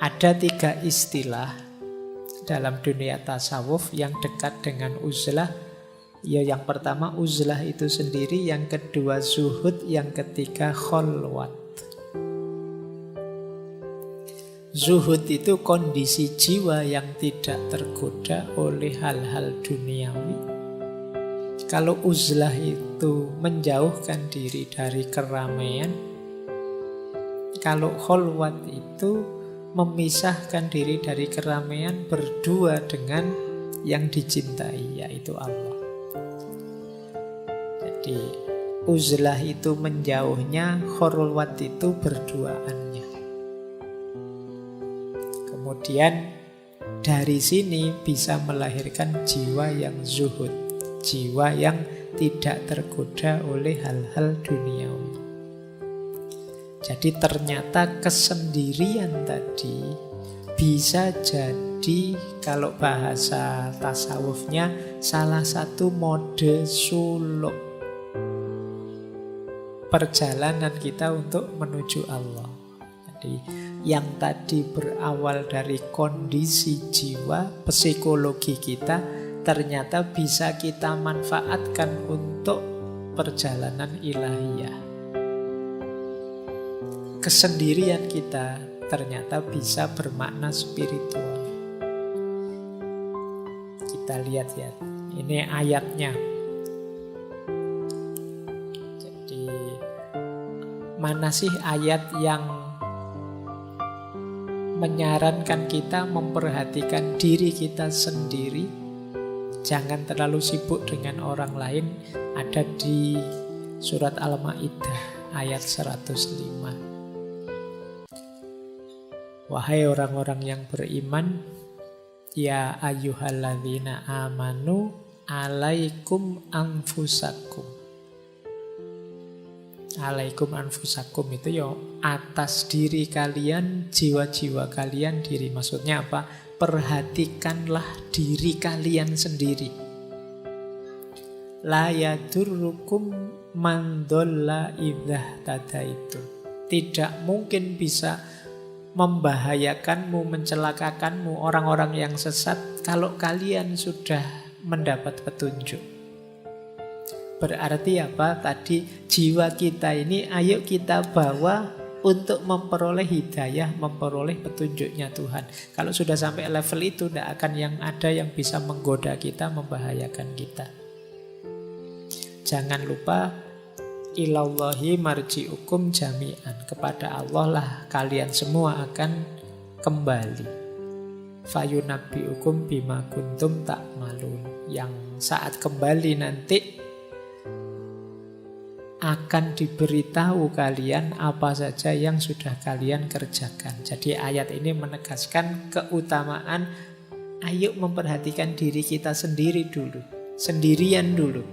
Ada 3 istilah dalam dunia tasawuf yang dekat dengan uzlah. Ya, yang pertama uzlah itu sendiri, yang kedua zuhud, yang ketiga kholwat. Zuhud itu kondisi jiwa yang tidak tergoda oleh hal-hal duniawi. Kalau uzlah itu menjauhkan diri dari keramaian. Kalau kholwat itu memisahkan diri dari keramaian, berdua dengan yang dicintai, yaitu Allah. Jadi uzlah itu menjauhnya, kholwat itu berduaannya. Kemudian dari sini bisa melahirkan jiwa yang zuhud, jiwa yang tidak tergoda oleh hal-hal duniawi. Jadi ternyata kesendirian tadi bisa jadi, kalau bahasa tasawufnya, salah satu mode suluk perjalanan kita untuk menuju Allah. Jadi yang tadi berawal dari kondisi jiwa, psikologi kita, ternyata bisa kita manfaatkan untuk perjalanan ilahiyah. Kesendirian kita ternyata bisa bermakna spiritual. Kita lihat ya, ini ayatnya. Jadi mana sih ayat yang menyarankan kita memperhatikan diri kita sendiri, jangan terlalu sibuk dengan orang lain? Ada di surat Al-Maidah ayat 105. Wahai orang-orang yang beriman, ya ayyuhalladzina amanu alaikum anfusakum. Alaikum anfusakum itu ya atas diri kalian, jiwa-jiwa kalian diri. Maksudnya apa? Perhatikanlah diri kalian sendiri. La yadurrukum man dhalla idza tadaitu. Tidak mungkin bisa membahayakanmu, mencelakakanmu orang-orang yang sesat kalau kalian sudah mendapat petunjuk. Berarti apa? Tadi jiwa kita ini ayo kita bawa untuk memperoleh hidayah, memperoleh petunjuknya Tuhan. Kalau sudah sampai level itu, tidak akan yang ada yang bisa menggoda kita, membahayakan kita. Jangan lupa, ilallahi marji'ukum jami'an. Kepada Allah lah kalian semua akan kembali. Fayunabbi'ukum bima kuntum ta'malun. Yang saat kembali nanti akan diberitahu kalian apa saja yang sudah kalian kerjakan. Jadi ayat ini menegaskan keutamaan ayo memperhatikan diri kita sendiri dulu, sendirian dulu,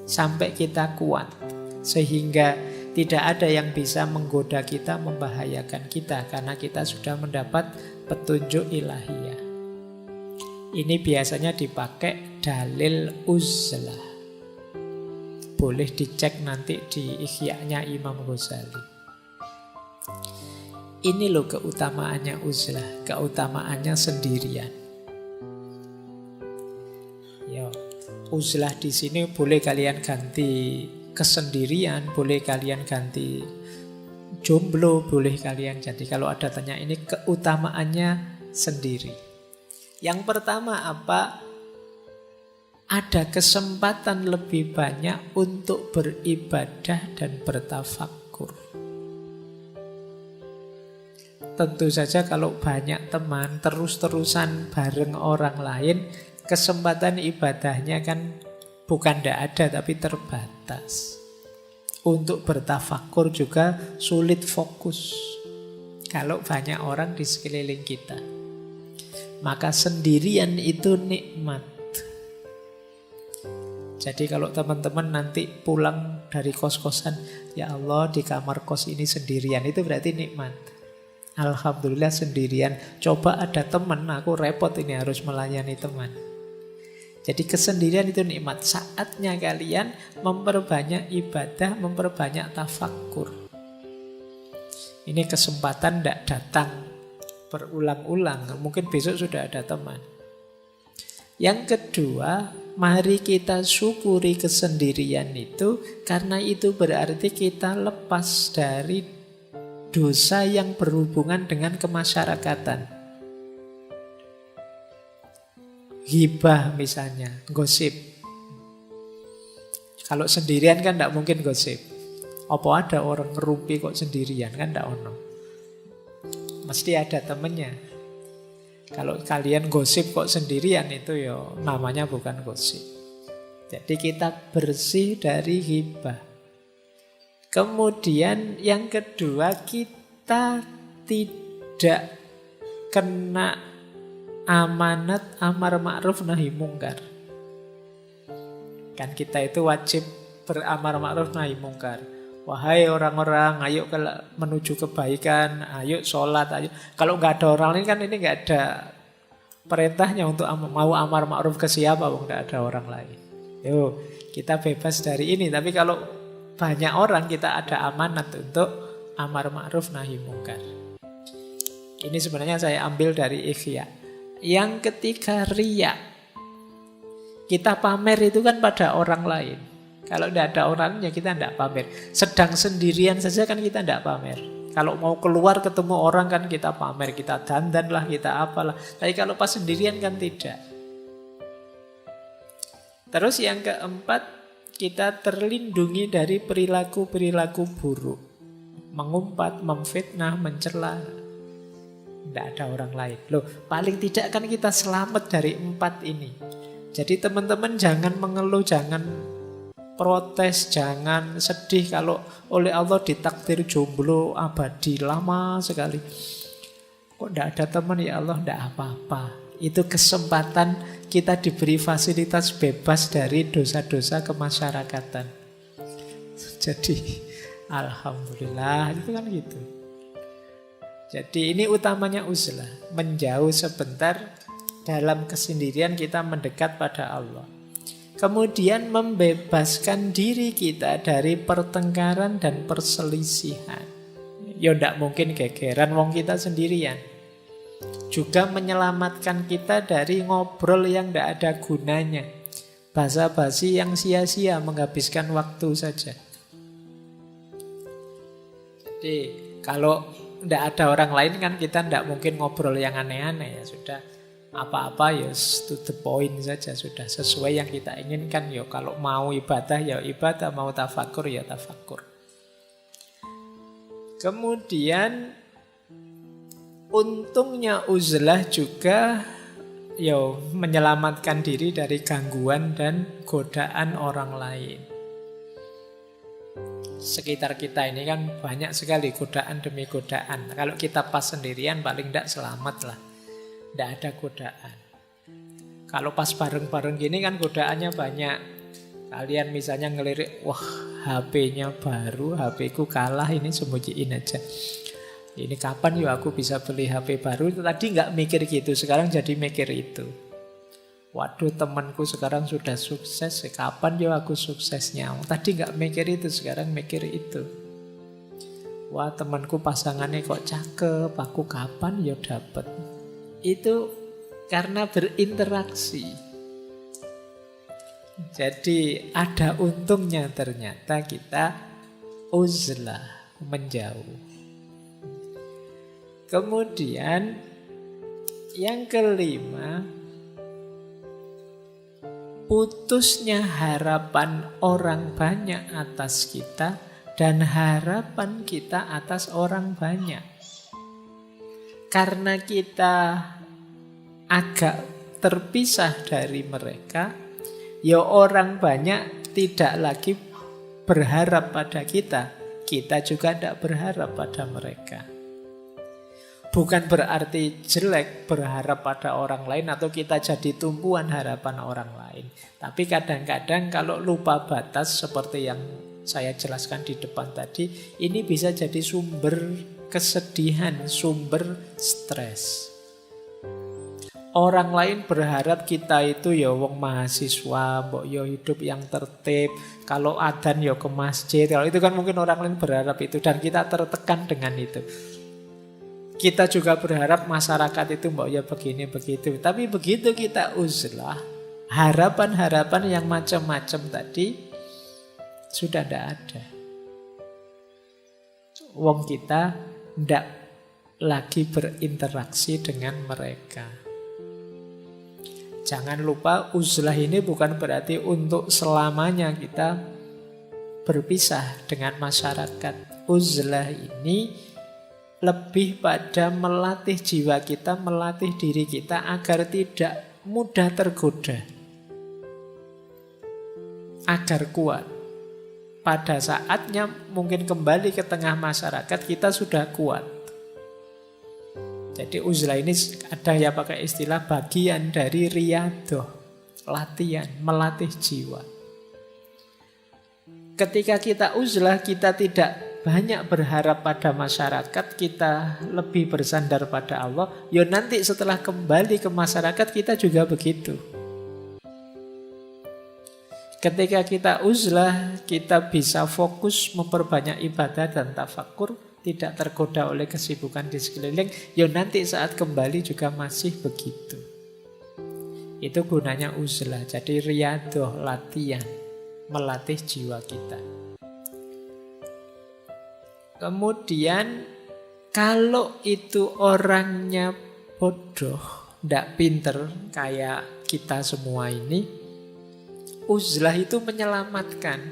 sampai kita kuat. Sehingga tidak ada yang bisa menggoda kita, membahayakan kita, karena kita sudah mendapat petunjuk ilahiyah. Ini biasanya dipakai dalil uzlah. Boleh dicek nanti di Ihya-nya Imam Ghazali. Ini loh keutamaannya uzlah, keutamaannya sendirian. Yo, uzlah di sini boleh kalian ganti kesendirian, boleh kalian ganti jomblo, boleh kalian. Jadi kalau ada tanya ini keutamaannya sendiri. Yang pertama apa? Ada kesempatan lebih banyak untuk beribadah dan bertafakkur. Tentu saja kalau banyak teman terus-terusan bareng orang lain, kesempatan ibadahnya kan bukan tidak ada tapi terbatas. Untuk bertafakkur juga sulit fokus kalau banyak orang di sekeliling kita. Maka sendirian itu nikmat. Jadi kalau teman-teman nanti pulang dari kos-kosan, ya Allah di kamar kos ini sendirian, itu berarti nikmat. Alhamdulillah sendirian. Coba ada teman, aku repot ini harus melayani teman. Jadi kesendirian itu nikmat. Saatnya kalian memperbanyak ibadah, memperbanyak tafakkur. Ini kesempatan tidak datang berulang-ulang. Mungkin besok sudah ada teman. Yang kedua, mari kita syukuri kesendirian itu, karena itu berarti kita lepas dari dosa yang berhubungan dengan kemasyarakatan. Ghibah misalnya, gosip. Kalau sendirian kan tidak mungkin gosip. Apa ada orang ngerumpi kok sendirian, kan tidak ono. Mesti ada temennya. Kalau kalian gosip kok sendirian, itu ya namanya bukan gosip. Jadi kita bersih dari ghibah. Kemudian yang kedua, kita tidak kena amanat amar ma'ruf nahi mungkar. Kan kita itu wajib beramar ma'ruf nahi mungkar. Wahai orang-orang, ayo menuju kebaikan, ayo sholat, ayo. Kalau nggak ada orang lain kan ini nggak ada perintahnya untuk mau amar ma'ruf ke siapa, nggak ada orang lain. Yo, kita bebas dari ini. Tapi kalau banyak orang, kita ada amanat untuk amar ma'ruf nahi mungkar. Ini sebenarnya saya ambil dari Ikhya. Yang ketiga, riya. Kita pamer itu kan pada orang lain. Kalau tidak ada orang, ya kita tidak pamer. Sedang sendirian saja kan kita tidak pamer. Kalau mau keluar ketemu orang kan kita pamer, kita dandan lah, kita apalah. Tapi kalau pas sendirian kan tidak. Terus yang keempat, kita terlindungi dari perilaku-perilaku buruk. Mengumpat, memfitnah, mencela. Tidak ada orang lain. Loh, paling tidak kan kita selamat dari 4 ini. Jadi teman-teman jangan mengeluh, jangan protes, jangan sedih kalau oleh Allah ditakdir jomblo abadi lama sekali. Kok tidak ada teman, ya Allah, tidak apa-apa. Itu kesempatan kita diberi fasilitas bebas dari dosa-dosa kemasyarakatan. Jadi alhamdulillah, itu kan gitu. Jadi ini utamanya uzlah, menjauh sebentar, dalam kesendirian kita mendekat pada Allah. Kemudian membebaskan diri kita dari pertengkaran dan perselisihan. Ya tidak mungkin gegeran wong kita sendirian. Juga menyelamatkan kita dari ngobrol yang tidak ada gunanya. Basa-basi yang sia-sia, menghabiskan waktu saja. Jadi kalau tidak ada orang lain kan kita tidak mungkin ngobrol yang aneh-aneh, ya sudah. Apa-apa ya to the point saja, sudah sesuai yang kita inginkan. Ya kalau mau ibadah ya ibadah, mau tafakur ya tafakur. Kemudian untungnya uzlah juga ya menyelamatkan diri dari gangguan dan godaan orang lain. Sekitar kita ini kan banyak sekali godaan demi godaan. Kalau kita pas sendirian paling tidak selamat lah. Tidak ada godaan. Kalau pas bareng-bareng gini kan godaannya banyak. Kalian misalnya ngelirik, wah HP-nya baru, HP-ku kalah, ini sembunyiin aja. Ini kapan ya aku bisa beli HP baru? Tadi nggak mikir gitu, sekarang jadi mikir itu. Waduh, temanku sekarang sudah sukses, kapan ya aku suksesnya? Tadi nggak mikir itu, sekarang mikir itu. Wah, temanku pasangannya kok cakep, aku kapan ya dapet? Itu karena berinteraksi. Jadi ada untungnya ternyata kita uzlah, menjauh. Kemudian yang kelima, putusnya harapan orang banyak atas kita dan harapan kita atas orang banyak. Karena kita agak terpisah dari mereka, ya orang banyak tidak lagi berharap pada kita. Kita juga tidak berharap pada mereka. Bukan berarti jelek berharap pada orang lain atau kita jadi tumpuan harapan orang lain. Tapi kadang-kadang kalau lupa batas seperti yang saya jelaskan di depan tadi, ini bisa jadi sumber kesedihan, sumber stres. Orang lain berharap kita itu ya wong mahasiswa, mbok yo hidup yang tertib. Kalau adzan ya ke masjid. Kalau itu kan mungkin orang lain berharap itu dan kita tertekan dengan itu. Kita juga berharap masyarakat itu mbok ya begini begitu. Tapi begitu kita uzlah, harapan-harapan yang macam-macam tadi sudah tidak ada. Wong kita tidak lagi berinteraksi dengan mereka. Jangan lupa uzlah ini bukan berarti untuk selamanya kita berpisah dengan masyarakat. Uzlah ini lebih pada melatih jiwa kita, melatih diri kita agar tidak mudah tergoda, agar kuat. Pada saatnya mungkin kembali ke tengah masyarakat kita sudah kuat. Jadi uzlah ini ada ya pakai istilah bagian dari riyadhah, latihan, melatih jiwa. Ketika kita uzlah, kita tidak banyak berharap pada masyarakat, kita lebih bersandar pada Allah. Ya nanti setelah kembali ke masyarakat kita juga begitu. Ketika kita uzlah, kita bisa fokus memperbanyak ibadah dan tafakur, tidak tergoda oleh kesibukan di sekeliling. Ya nanti saat kembali juga masih begitu. Itu gunanya uzlah. Jadi riyadhah, latihan, melatih jiwa kita. Kemudian kalau itu orangnya bodoh, tidak pinter kayak kita semua ini, uzlah itu menyelamatkan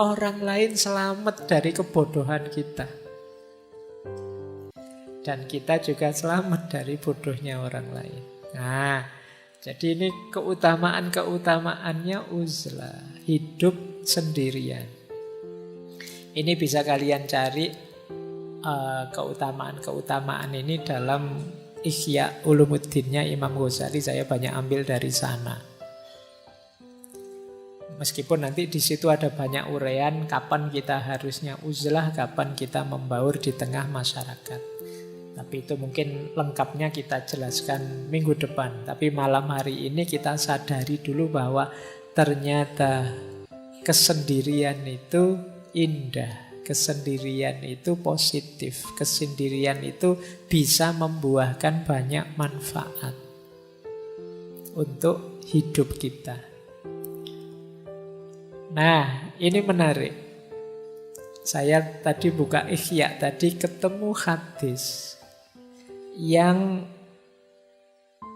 orang lain, selamat dari kebodohan kita. Dan kita juga selamat dari bodohnya orang lain. Nah, jadi ini keutamaan-keutamaannya uzlah, hidup sendirian. Ini bisa kalian cari keutamaan-keutamaan ini dalam Ihya Ulumuddinnya Imam Ghazali. Saya banyak ambil dari sana. Meskipun nanti di situ ada banyak uraian kapan kita harusnya uzlah, kapan kita membaur di tengah masyarakat. Tapi itu mungkin lengkapnya kita jelaskan minggu depan. Tapi malam hari ini kita sadari dulu bahwa ternyata kesendirian itu indah, kesendirian itu positif, kesendirian itu bisa membuahkan banyak manfaat untuk hidup kita. Nah, ini menarik. Saya tadi buka Ihya, tadi ketemu hadis yang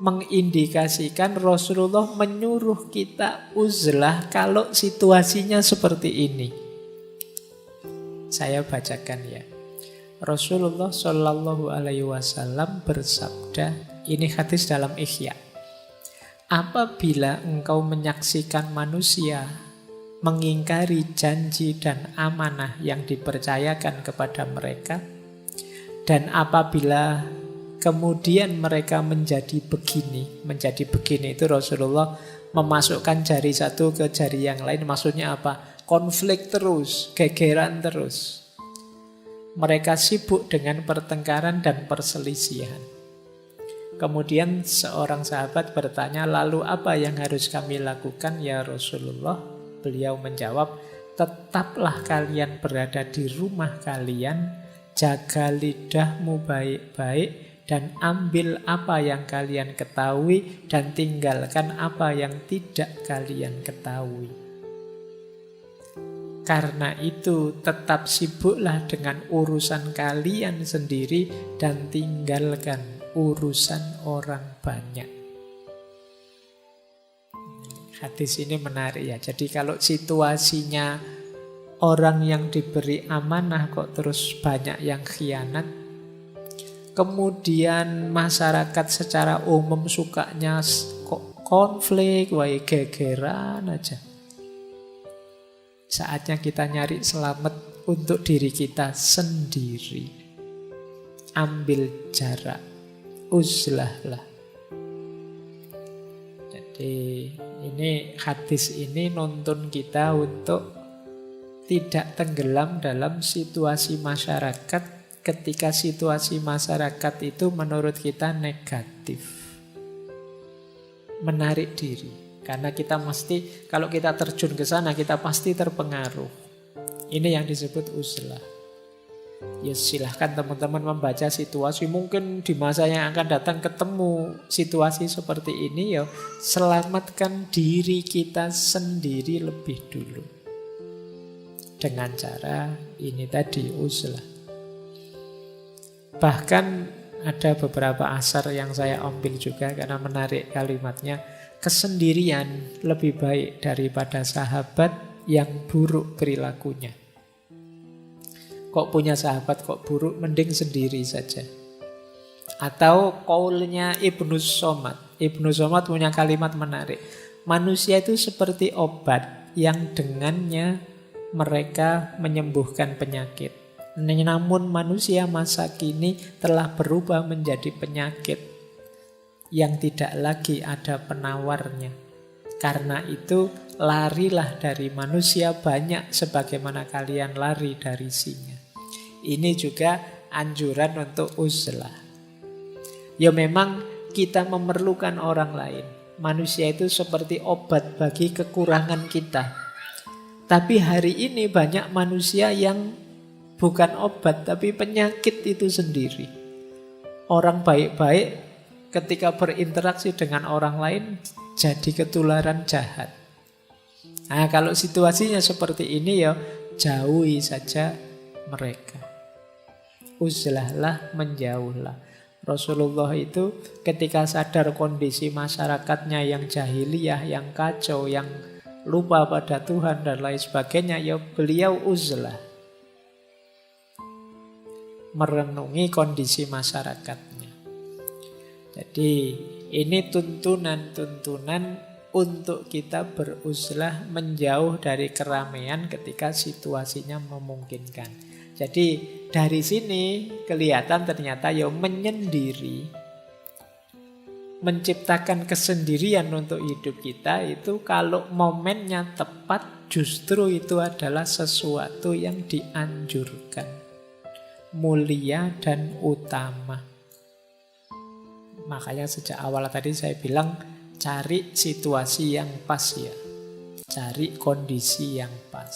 mengindikasikan Rasulullah menyuruh kita uzlah kalau situasinya seperti ini. Saya bacakan ya. Rasulullah Shallallahu Alaihi Wasallam bersabda, ini hadis dalam Ihya. Apabila engkau menyaksikan manusia mengingkari janji dan amanah yang dipercayakan kepada mereka, dan apabila kemudian mereka menjadi begini itu Rasulullah memasukkan jari satu ke jari yang lain. Maksudnya apa? Konflik terus, gegeran terus. Mereka sibuk dengan pertengkaran dan perselisihan. Kemudian seorang sahabat bertanya, lalu apa yang harus kami lakukan ya Rasulullah? Beliau menjawab, tetaplah kalian berada di rumah kalian, jaga lidahmu baik-baik, dan ambil apa yang kalian ketahui, dan tinggalkan apa yang tidak kalian ketahui. Karena itu tetap sibuklah dengan urusan kalian sendiri dan tinggalkan urusan orang banyak. Hadis ini menarik ya. Jadi kalau situasinya orang yang diberi amanah kok terus banyak yang khianat, kemudian masyarakat secara umum sukanya kok konflik, gegeran aja. Saatnya kita nyari selamat untuk diri kita sendiri. Ambil jarak, uzlahlah. Jadi ini hadis ini nuntun kita untuk tidak tenggelam dalam situasi masyarakat ketika situasi masyarakat itu menurut kita negatif. Menarik diri. Karena kita mesti, kalau kita terjun ke sana, kita pasti terpengaruh. Ini yang disebut uzlah. Ya silahkan teman-teman membaca situasi. Mungkin di masa yang akan datang ketemu situasi seperti ini, ya selamatkan diri kita sendiri lebih dulu. Dengan cara ini tadi, uzlah. Bahkan ada beberapa asar yang saya ambil juga karena menarik kalimatnya. Kesendirian lebih baik daripada sahabat yang buruk perilakunya. Kok punya sahabat kok buruk, mending sendiri saja. Atau qaulnya Ibnu Somad. Ibnu Somad punya kalimat menarik. Manusia itu seperti obat yang dengannya mereka menyembuhkan penyakit. Namun manusia masa kini telah berubah menjadi penyakit yang tidak lagi ada penawarnya. Karena itu larilah dari manusia banyak sebagaimana kalian lari dari singa. Ini juga anjuran untuk uzlah. Ya memang kita memerlukan orang lain. Manusia itu seperti obat bagi kekurangan kita. Tapi hari ini banyak manusia yang bukan obat tapi penyakit itu sendiri. Orang baik-baik ketika berinteraksi dengan orang lain jadi ketularan jahat. Nah, kalau situasinya seperti ini ya jauhi saja mereka. Uzlahlah, menjauhlah. Rasulullah itu ketika sadar kondisi masyarakatnya yang jahiliyah, yang kacau, yang lupa pada Tuhan dan lain sebagainya, ya beliau uzlah. Merenungi kondisi masyarakatnya. Jadi ini tuntunan-tuntunan untuk kita beruzlah, menjauh dari keramaian ketika situasinya memungkinkan. Jadi dari sini kelihatan ternyata ya menyendiri, menciptakan kesendirian untuk hidup kita itu kalau momennya tepat justru itu adalah sesuatu yang dianjurkan, mulia dan utama. Makanya sejak awal tadi saya bilang cari situasi yang pas ya. Cari kondisi yang pas.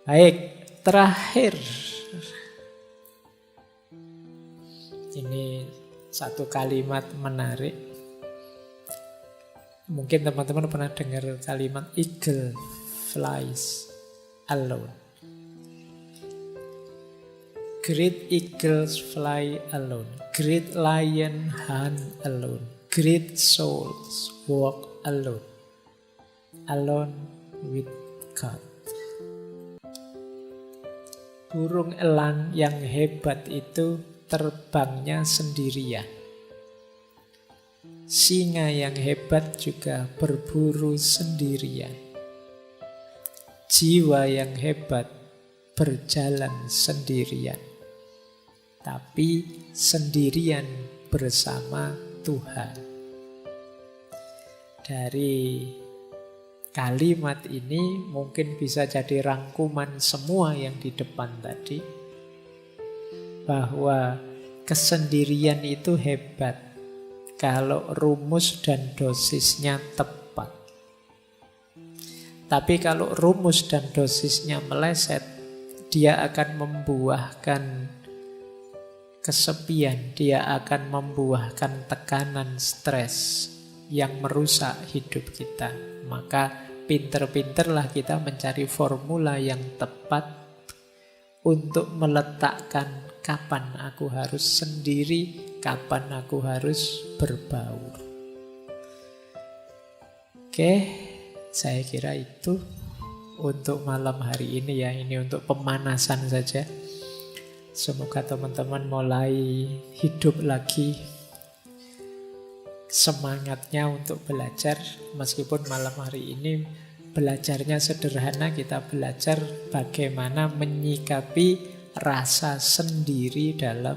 Baik, terakhir. Ini satu kalimat menarik. Mungkin teman-teman pernah dengar kalimat eagle flies alone. Great eagles fly alone. Great lion hunt alone. Great souls walk alone. Alone with God. Burung elang yang hebat itu terbangnya sendirian. Singa yang hebat juga berburu sendirian. Jiwa yang hebat berjalan sendirian. Tapi sendirian bersama Tuhan. Dari kalimat ini mungkin bisa jadi rangkuman semua yang di depan tadi. Bahwa kesendirian itu hebat kalau rumus dan dosisnya tepat. Tapi kalau rumus dan dosisnya meleset, dia akan membuahkan kesepian, dia akan membuahkan tekanan, stres yang merusak hidup kita. Maka pinter-pinterlah kita mencari formula yang tepat untuk meletakkan kapan aku harus sendiri, kapan aku harus berbaur. Oke, saya kira itu untuk malam hari ini ya. Ini untuk pemanasan saja. Semoga teman-teman mulai hidup lagi semangatnya untuk belajar. Meskipun malam hari ini belajarnya sederhana, kita belajar bagaimana menyikapi rasa sendiri dalam